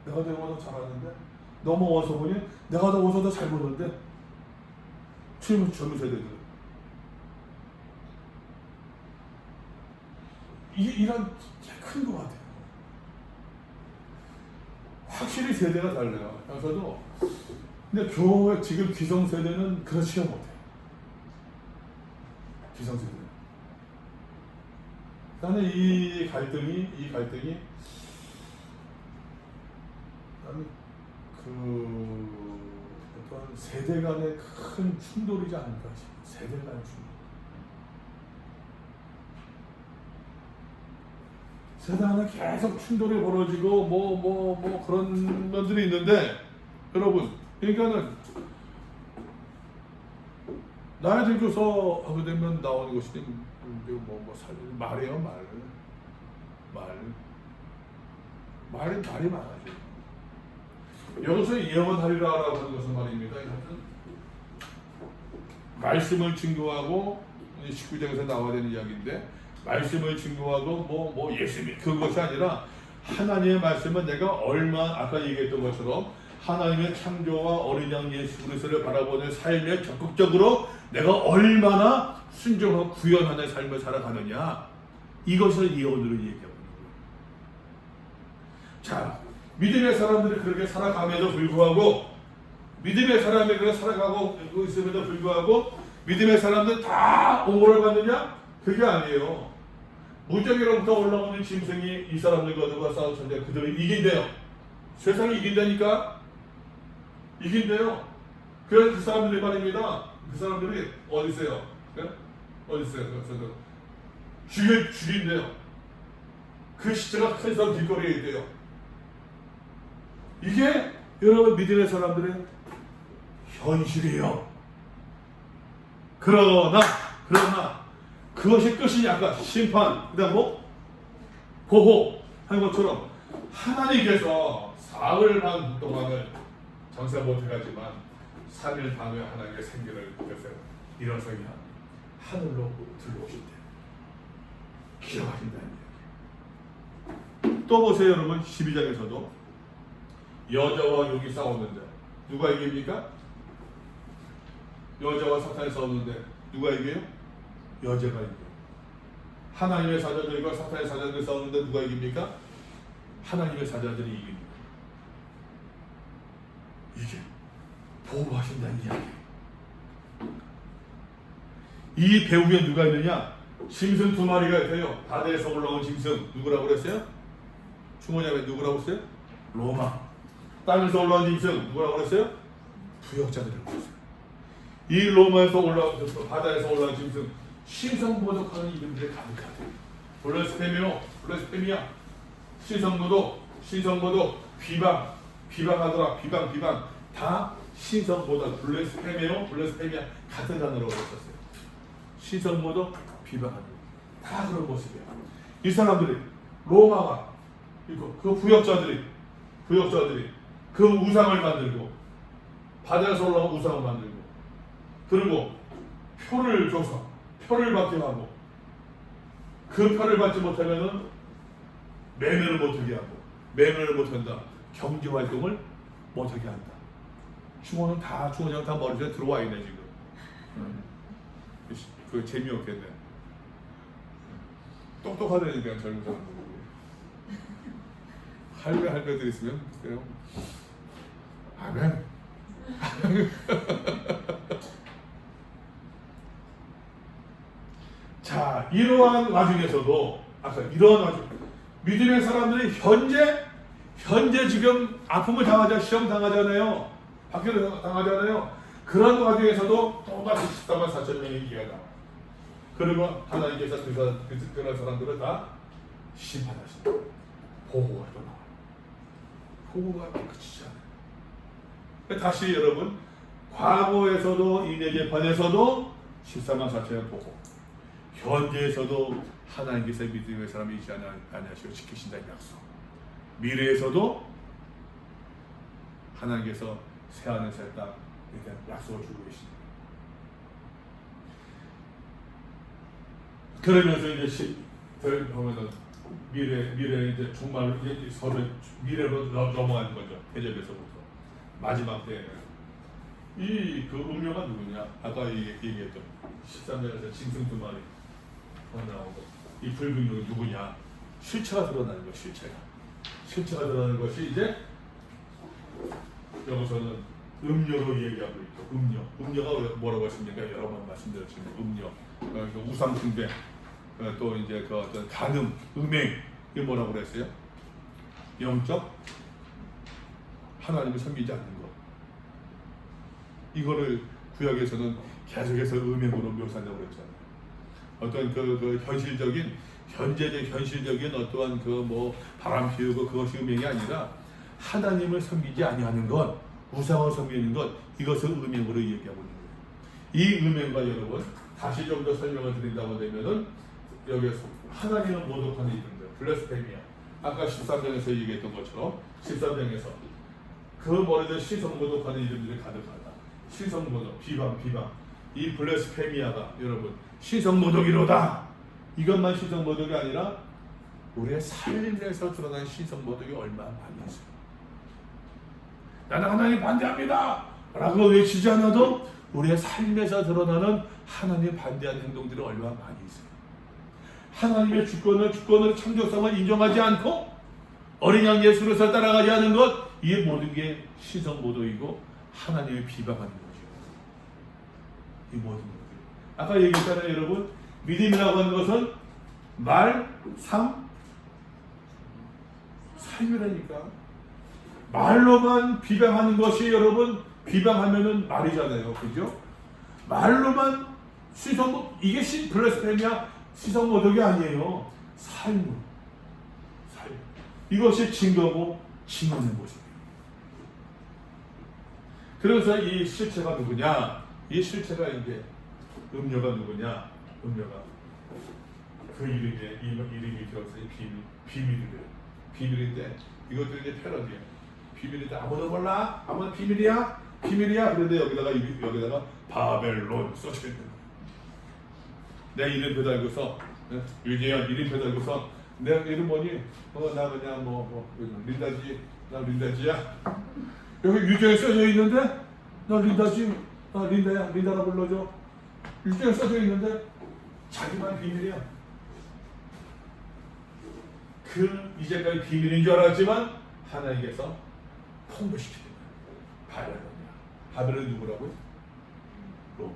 내가 더 영어 더 잘하는데 넘어와서 보니 내가 더 어서 더 잘 보는데 지금 젊은 세대들 이런 큰 것 같아요. 확실히 세대가 달라요. 그래서도 근데 교회 지금 기성세대는 그렇지가 못해요. 기성세대. 나는 이 갈등이 나는 어떤 세대 간의 큰 충돌이지 않을까 싶어요. 세대 간의 충돌. 세대 간에 계속 충돌이 벌어지고 그런 면들이 있는데 여러분 그러니까는 나이 들고서 하게 되면 나오는 것이 말이에요. 말이 많아져. 여기서 예언하리라라고 하는 것은 말입니다. 말씀을 증거하고 19장에서 나와야 되는 이야기인데 말씀을 증거하고 예수님 그것이 아니라 하나님의 말씀은 내가 아까 얘기했던 것처럼 하나님의 창조와 어린 양 예수 그리스도를 바라보는 삶에 적극적으로 내가 얼마나 순종하고 구현하는 삶을 살아가느냐 이것을 예언으로 얘기하고 있는 거예요. 자, 믿음의 사람들이 그렇게 살아감에도 불구하고 믿음의 사람이 그렇게 살아가고 있음에도 불구하고 믿음의 사람들 다 옹호를 받느냐? 그게 아니에요. 무적으로부터 올라오는 짐승이 이 사람들과 누가 싸우는데 그들을 이긴대요. 세상이 이긴다니까? 이긴대요. 그래서 그 사람들이 말입니다. 그 사람들이 어디 있어요? 네? 어디 있어요? 죽인대요. 그 시체가 큰 사람 길거리에 있대요. 이게 여러분 믿음의 사람들의 현실이에요. 그러나 그것이 끝이냐? 아까 심판, 그다음 보호 하는 것처럼 하나님께서 사흘 반 동안을 장사 못해가지만 3일 반 후에 하나님의 생기를 주셨어요. 일어서야 하늘로 들어오신대. 기억하신다는 이야기. 또 보세요 여러분 12장에서도 여자와 용이 싸웠는데 누가 이깁니까? 여자와 사탄이 싸웠는데 누가 이겨요? 여자가 이겨요. 하나님의 사자들과 사탄의 사자들이 싸우는데 누가 이깁니까? 하나님의 사자들이 이깁니다. 이게 보호하신다는 이야기. 이 배후에 누가 있느냐? 짐승 두 마리가 있어요. 바다에서 올라온 짐승 누구라고 그랬어요? 충고자매 누구라고 했어요? 로마. 땅에서 올라온 짐승 누구라고 그랬어요? 부역자들이라고 그랬어요. 이 로마에서 올라온 바다에서 올라온 짐승 신성모독하는 이름들이 가득하대요. 블레스페미아, 신성모독, 비방하더라, 비방 다 신성모독, 블레스페미아 같은 단어로 썼어요. 신성모독, 비방하는 다 그런 모습이야. 이 사람들이 로마가 그 부역자들이 그 우상을 만들고 바다에서 올라온 우상을 만들고 그리고 표를 줘서 표를 받게 하고 그 표를 받지 못하면은 매매를 못하게 하고 매매를 못한다. 경제활동을 못하게 한다. 충원장 다 머릿속에 들어와 있네 지금. 그 재미없겠네. 똑똑하다니까 젊은 사람들. 할배들 있으면 그래요. 아멘. 자, 이러한 와중에서도 이러한 와중 믿음의 사람들이 현재 지금 아픔을 시험 당하잖아요. 박해를 당하잖아요. 그런 와중에서도 똑같이 14만 4천 명의 기가 나와. 그리고 하나님께서 그런 사람들을 다 심판하신다. 보호가 또 나와요. 보호가 끝이지 않아요. 다시 여러분, 과거에서도 인의 재판에서도 14만 4천의 보호, 현재에서도 하나님께서 믿음의 사람이 있지 아니하시고 지키신다는 약속, 미래에서도 하나님께서 새하늘 새 땅 이렇게 약속을 주고 계십니다. 그러면서 이제 보면은 미래 이제 정말 이제 서로 미래로 넘어가는 거죠. 대접에서부터 마지막 때 이 그 음료가 누구냐? 아까 얘기했던 13절에서 짐승 두 마리 나오고 이 붉은 용이 누구냐? 실체가 드러나는 거. 실체가 드러나는 것이 이제 여기서는 음료로 얘기하고 있고 음료가 뭐라고 했습니까? 여러 번 말씀드렸지만 음료, 우상 숭배, 또 이제 그 어떤 간음, 음행 이 뭐라고 그랬어요? 영적 하나님을 섬기지 않는 것. 이거를 구약에서는 계속해서 음행으로 묘사한다고 그랬잖아요. 어떤 그 현실적인 어떠한 그 뭐 바람 피우고 그것이 음행이 아니라 하나님을 섬기지 아니하는 것, 우상을 섬기는 것, 이것을 음행으로 얘기하고 있는 거예요. 이 음행과 여러분 다시 좀 더 설명을 드린다고 되면은 여기에서 하나님을 모독하는 이름들, 블레스페미아. 아까 13장에서 얘기했던 것처럼 13장에서 그 머리들 시선 모독하는 이름들이 가득하다. 시선 모독, 비방. 이 블레스페미아가 여러분 시선 모독이로다. 이것만 시선 모독이 아니라 우리의 삶에서 드러난 시선 모독이 얼마나 많이 있어요. 나는 하나님 반대합니다 라고 외치지 않아도 우리의 삶에서 드러나는 하나님 반대하는 행동들이 얼마나 많이 있어요. 하나님의 주권을 창조성을 인정하지 않고 어린 양 예수로서 따라가지 않은 것, 이 모든 게 시선 모독이고 하나님을 비방하는 거죠. 이 모든 것. 아까 얘기했잖아요, 여러분. 믿음이라고 하는 것은 삶이라니까. 말로만 비방하는 것이 여러분, 비방하면은 말이잖아요, 그죠? 말로만 이게 블레스페미아 시선 모독이 아니에요. 삶. 이것이 증거고 증언의 모습이에요. 그래서 이 실체가 누구냐? 이 실체가 이제 음료가 누구냐? 음료가 그 이름이 들어서 비밀인데 이것도 이제 패러디예요. 비밀인데 아무도 몰라? 아무도 비밀이야? 그런데 여기다가 바벨론 써져 있는 거예요. 내 이름표 달고서 유재현 이름표 달고서 내 이름 뭐니? 나 그냥 린다지. 나 린다지야. 여기 유재현 써져 있는데 나 린다지. 나 린다야. 린다라 불러줘. 유재현 써져 있는데 자기만 비밀이야. 이제까지 비밀인 줄 알았지만 하나님께서 통보시키는 거예요. 바벨론은 누구라고요? 로마.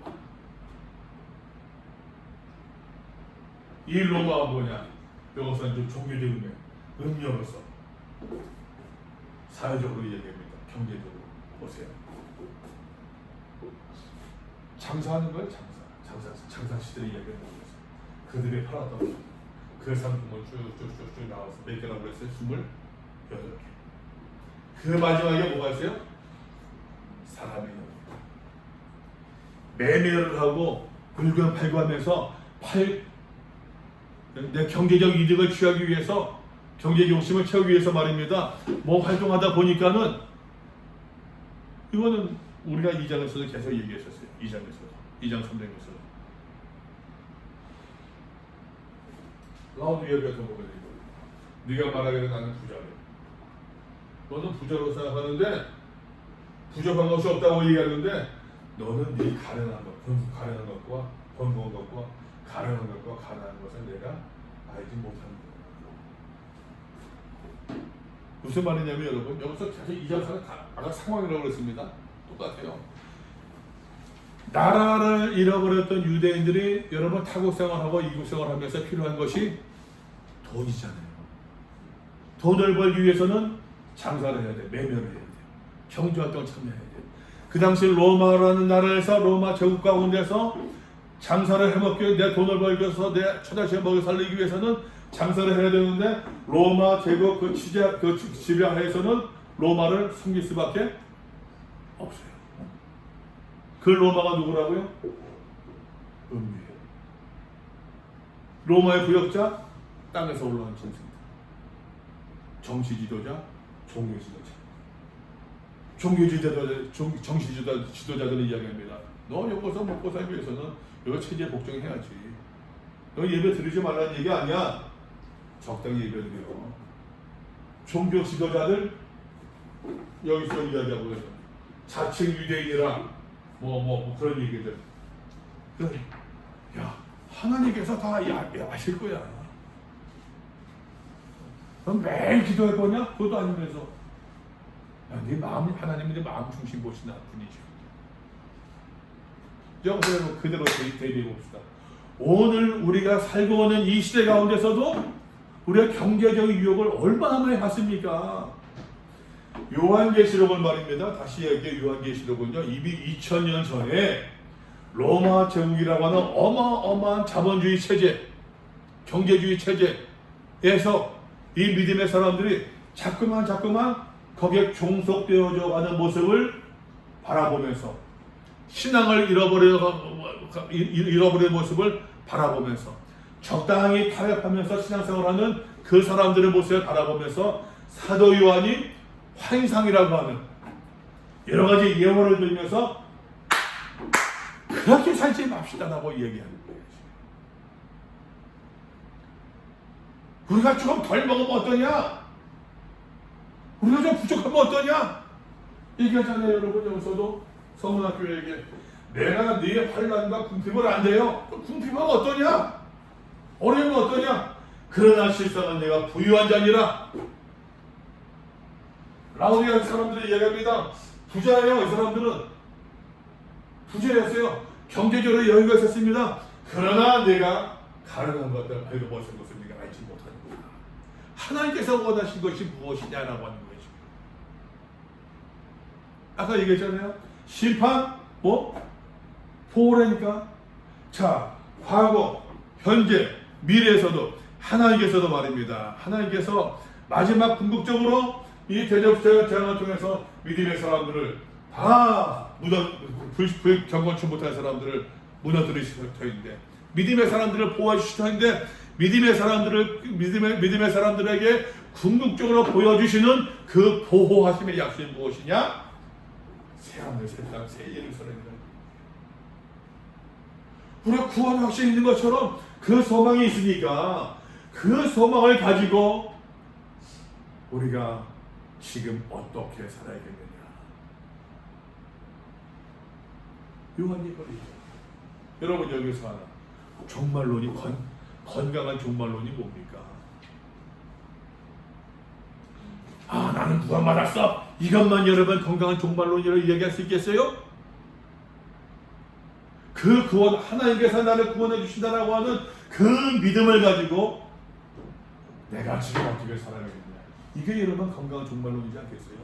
이 로마가 뭐냐? 여기서 이제 종교적인 의미로서 사회적으로 얘기합니다. 경제적으로 보세요. 장사하는 거예요. 장사 시대를 얘기하는 거예요. 그들이 팔았던 거. 그 상품을 쭉쭉쭉쭉 나와서 몇 개라고 그랬어요? 28개. 그 마지막에 뭐가 있어요? 사람이요. 매매를 하고 물건 발굴하면서 내 경제적 이득을 취하기 위해서, 경제 욕심을 채우기 위해서 말입니다. 뭐 활동하다 보니까는 이거는 우리가 2장에서도 계속 얘기했었어요. 2장 3장에서 라우드 이야기가 더 보게 되고, 네가 말하기를 나는 부자래. 너는 부자로 생각하는데 부족한 것이 없다고 얘기하는데, 너는 네 가련한 것과 번거운 것과 가련한 것과 가난한 것을 내가 알지 못하는 거야. 무슨 말이냐면 여러분, 여기서 계속 2장 아까 상황이라고 그랬습니다. 똑같아요. 나라를 잃어버렸던 유대인들이 여러분 타국 생활하고 이국 생활하면서 필요한 것이 돈이잖아요. 돈을 벌기 위해서는 장사를 해야 돼. 매매를 해야 돼. 경제활동을 참여해야 돼. 그 당시 로마라는 나라에서, 로마 제국 가운데서 장사를 해먹기 위해, 내 돈을 벌기 위해서, 내 처자식을 먹여 살리기 위해서는 장사를 해야 되는데, 로마 제국 그 지배하에서는 로마를 섬길 수밖에 없어요. 그 로마가 누구라고요? 음유예요. 로마의 부역자, 땅에서 올라온 짐승들. 정치 지도자, 종교 지도자. 정치 지도자들은 이야기합니다. 너 여기서 먹고 살기 위해서는 여기 체제 복종해야지. 너 예배 드리지 말라는 얘기 아니야. 적당히 예배 드려. 종교 지도자들 여기서 이야기하고 있어요. 자칭 유대인이라 뭐 그런 얘기들. 야, 하나님께서 다 아실 거야. 넌 매일 기도할 거냐? 그것도 아니면서, 야, 네 마음, 하나님은 네 마음 중심 보시는 분이죠. 여기서 그대로 대비해 봅시다. 오늘 우리가 살고 있는 이 시대 가운데서도 우리가 경제적인 유혹을 얼마나 많이 받습니까? 요한계시록을 말입니다. 다시 얘기해. 요한계시록은요, 이미 2000년 전에 로마 제국이라고 하는 어마어마한 자본주의 체제, 경제주의 체제에서 이 믿음의 사람들이 자꾸만 거기에 종속되어져 가는 모습을 바라보면서, 신앙을 잃어버리는 모습을 바라보면서, 적당히 타협하면서 신앙생활하는 그 사람들의 모습을 바라보면서 사도 요한이 환상이라고 하는 여러 가지 예언을 들으면서 그렇게 살지 맙시다라고 얘기하는 거예요. 우리가 조금 덜 먹으면 어떠냐? 우리가 좀 부족하면 어떠냐? 얘기하잖아요. 여러분, 여기서도 서문학교에게 내가 네 환난과 궁핍을 안 돼요. 궁핍하면 어떠냐? 어려우면 어떠냐? 그러나 실상은 내가 부유한 자니라. 라우디아 사람들이 얘기합니다. 부자예요. 이 사람들은 부자였어요. 경제적으로 여유가 있었습니다. 그러나 내가 가련한 것들, 알고 벗은 것을 네가 알지 못하는 거야. 하나님께서 원하신 것이 무엇이냐라고 하는 거예요. 아까 얘기했잖아요. 심판, 보호라니까. 자, 과거, 현재, 미래에서도 하나님께서도 말입니다. 하나님께서 마지막 궁극적으로 이 대접자 재앙을 통해서 믿음의 사람들을 다 경건치 못한 사람들을 무너뜨리실 터인데, 믿음의 사람들을 보호해 주실 터인데, 믿음의 사람들에게 궁극적으로 보여주시는 그 보호하심의 약속이 무엇이냐? 새하늘 새 땅 새 예루살렘이다. 우리가 구원 확신이 있는 것처럼 그 소망이 있으니까 그 소망을 가지고 우리가 지금 어떻게 살아야겠느냐. 요한이 말이죠. 여러분, 여기서 하나 종말론이 건강한 종말론이 뭡니까? 아, 나는 구원 받았어. 이것만 여러분 건강한 종말론이라고 얘기할 수 있겠어요? 그 구원, 하나님께서 나를 구원해 주신다라고 하는 그 믿음을 가지고 내가 지금 어떻게 살아야겠냐. 이게 여러분 건강한 종말론이지 않겠어요?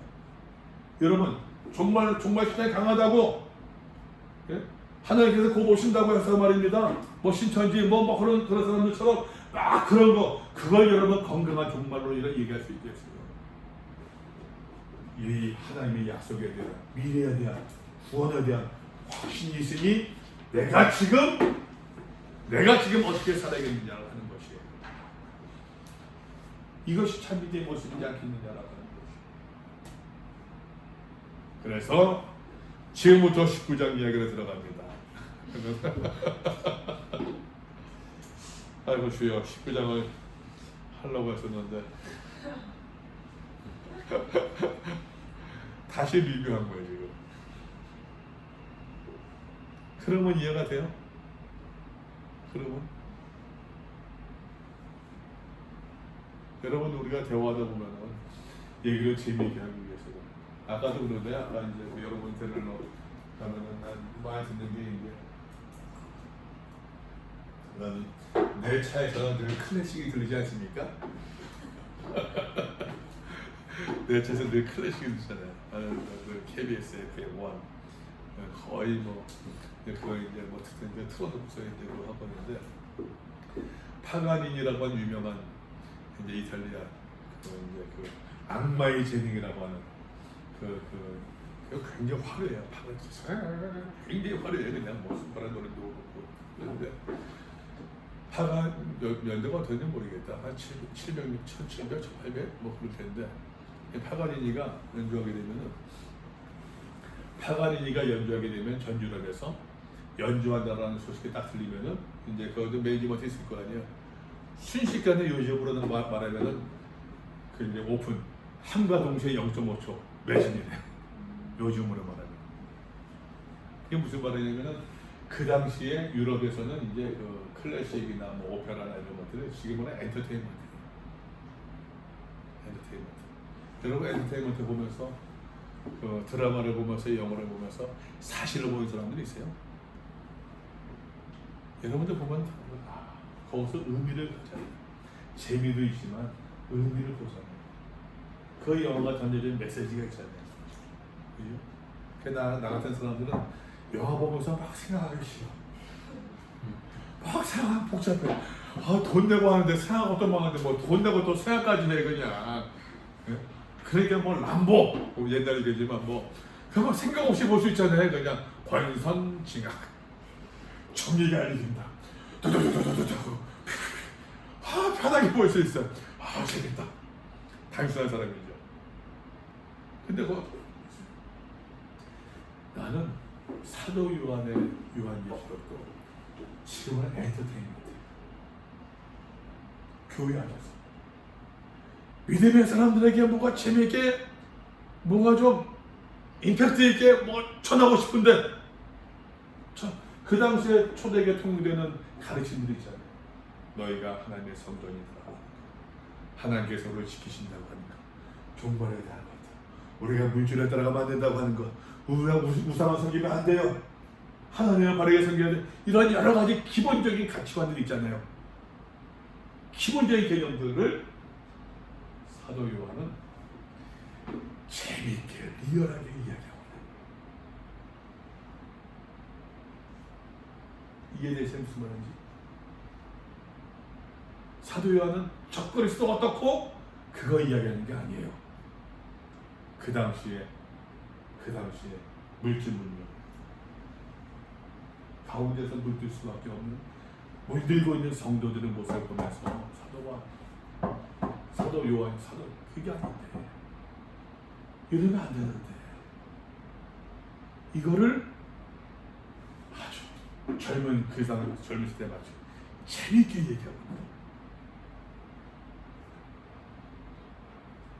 여러분 정말 신앙이 강하다고, 예? 하나님께서 곧 오신다고 해서 말입니다. 뭐 신천지 뭐 그런 사람들처럼 막 그런 거, 그걸 여러분 건강한 종말론이라 얘기할 수 있겠어요? 이 하나님의 약속에 대한, 미래에 대한, 구원에 대한 확신이 있으니 내가 지금 어떻게 살아야겠느냐를 하는 것이에요. 이것이 참 믿음의 모습이지 않겠느냐라고 하는 것이에요. 그래서 지금부터 19장 이야기로 들어갑니다. 아이고 주여, 19장을 하려고 했었는데 다시 리뷰한 거예요 지금. 그러면 이해가 돼요? 그러면 여러분, 우리가 대화하다 보면은 얘기를 재미있게 하기 위해서, 아까도 그런데 아까 이제 여러분 데리러 가면은 난 많이 듣는 게 이제, 나는 내 차에서는 늘 클래식이 들리지 않습니까? 내 차에서 늘 클래식이 들리잖아요. 그 KBS FM1 거의 뭐 거의 이제 뭐 특히 이제 트로트 부서에 이제 그거 하고 있는데, 파가니니라고 하는 유명한 이제 이탈리아 그 악마의 재능이라고 하는 그 굉장히 화려해요. 굉장히 화려해요. 그냥 뭐 순발한 노래도 그렇고. 그런데 파가 몇 년도가 됐는지 모르겠다. 한 700, 1700, 1800 뭐 그럴 텐데, 파가니니가 연주하게 되면 전 유럽에서 연주한다라는 소식이 딱 들리면은 이제 그것도 매니지먼트 있을 거 아니에요. 순식간에 요즘으로는 말하면은 그 이제 오픈 함과 동시에 0.5초 매진이 돼. 요즘으로 말하면 이게 무슨 말이냐면은, 그 당시에 유럽에서는 이제 그 클래식이나 뭐 오페라나 이런 것들을 지금은 엔터테인먼트. 여러분 엔터테인먼트 보면서 그 드라마를 보면서 영화를 보면서 사실을 보는 사람들이 있어요. 여러분들 보면 거기서 의미를 보잖아요. 재미도 있지만 의미를 보잖아요. 그 영화가 던져진 메시지가 있잖아요. 그죠? 나 같은 사람들은 영화 보면서 막 생각하기 싫어. 막 생각 복잡해. 돈 내고 하는데 생각 것도 많은데 뭐 돈 내고 또 생각까지 해 그냥. 그러니까 뭐 람보 뭐 옛날 얘기지만 뭐 그거 생각 없이 볼 수 있잖아요. 그냥 권선징악 정의가 알린다. 편하게 볼 수 있어. 재밌다. 단순한 사람이죠. 근데 나는 사도 요한의 요한계시록도 지금은 엔터테인먼트, 교회 안에서 믿음의 사람들에게 뭔가 재미있게, 뭔가 좀 임팩트 있게 뭐 전하고 싶은데, 그 당시에 초대교회 통일되는 가르침들이 있잖아요. 너희가 하나님의 성전이다. 하나님께서 우리를 지키신다고 하는 것, 종말에 대한 것, 우리가 물질에 따라가면 안 된다고 하는 것, 우리가 우상을 섬기면 안 돼요. 하나님을 바르게 섬겨야 돼. 이런 여러 가지 기본적인 가치관들이 있잖아요. 기본적인 개념들을 사도 요한은 재미있게 리얼하게 이야기하고 이해되세요? 무슨 말인지? 사도 요한은 저 그리스도가 어떻고 그거 이야기하는 게 아니에요. 그 당시에 물질 문명 가운데서 물들 수밖에 없는, 물들고 있는 성도들의 모습을 보면서 사도 요한이 그게 아닌데, 이러면 안 되는데, 이거를 아주 젊은 그 사람 젊은 시대에 맞춰 재미있게 얘기하고 있는,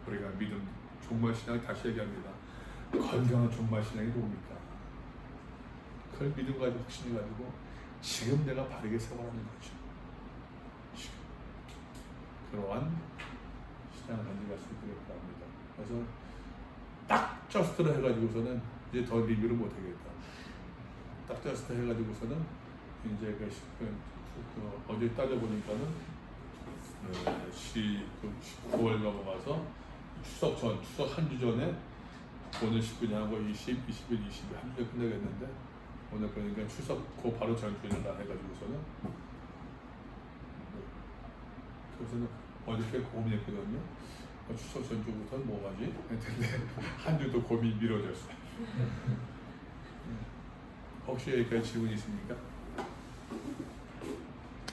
우리가 믿음 종말 신앙 다시 얘기합니다. 건강한 종말 신앙이 뭡니까? 그걸 믿음 가지고 확신이 가지고 지금 내가 바르게 생활하는 거죠. 지금 그러한 신앙을 가지고 있으면 합니다. 그래서 딱 저스트로 해가지고서는 이제 더 리뷰를 못하겠다. 딱딱스타 해가지고서는 이제 어제 따져보니까는 19월 넘어가서 추석 한 주 전에 오늘 19일하고 20, 21, 22 한 주에 끝내겠는데 오늘 그러니까 추석 그 바로 전주일날 해가지고서는 그래서는 어저께 고민했거든요. 추석 전주부터는 뭐 하지? 했는데 한 주도 고민이 미뤄졌어요. 혹시 여기까지 질문 있습니까?